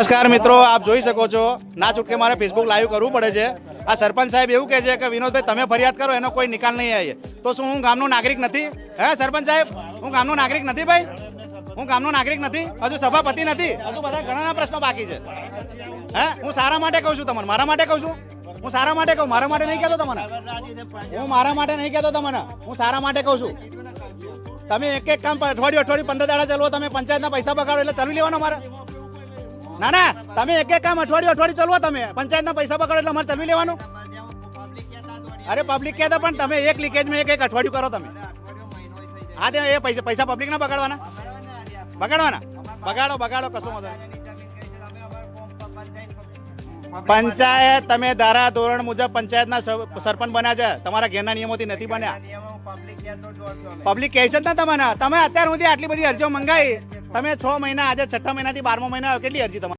નમસ્કાર મિત્રો, આપ જોઈ શકો છો ના છૂટકે મારે ફેસબુક લાઈવ કરવું પડે છે. આ સરપંચ સાહેબ એવું કહે છે કે વિનોદભાઈ તમે ફરિયાદ કરો એનો કોઈ નિકાલ નહીં આવે. તો શું હું ગામનો નાગરિક નથી? હે સરપંચ સાહેબ, હું ગામનો નાગરિક નથી ભાઈ? હું ગામનો નાગરિક નથી? હજુ સભાપતિ નથી? હજુ બધા ઘણા પ્રશ્નો બાકી છે. હે હું સારા માટે કહું છું તમને, મારા માટે કહું છું. હું સારા માટે કહું, મારા માટે નહીં કહેતો તમને. હું મારા માટે નહીં કહેતો તમને, હું સારા માટે કહું છું. તમે એક કામ અઠવાડિયું 15 દાડા ચલાવો, તમે પંચાયતના પૈસા બગાડો એટલે ચલાવી લેવાના મારે? ના ના, તમે એક કામ અઠવાડિયું ચલાવો, તમે પંચાયતના પૈસા બગાડો એટલે મારે ચલાવી લેવાનું? અરે પબ્લિક કહેતા પણ તમે એક લીકેજમાં એક અઠવાડિયું કરો તમે. હા તે એ પૈસા પબ્લિક ના બગાડવાના? બગાડો કશું વાંધો નહીં. પંચાયત તમે ધારા ધોરણ મુજબ પંચાયતના સરપંચ બન્યા છે, તમારા ઘેરના નિયમોથી નથી બન્યા. પબ્લિક કહે છે ને તમને, તમે અત્યાર સુધી આટલી બધી અરજીઓ મંગાવી, તમે 6 મહિના, આજે 6ઠ્ઠા મહિનાથી 12મો મહિના, કેટલી અરજી તમારી?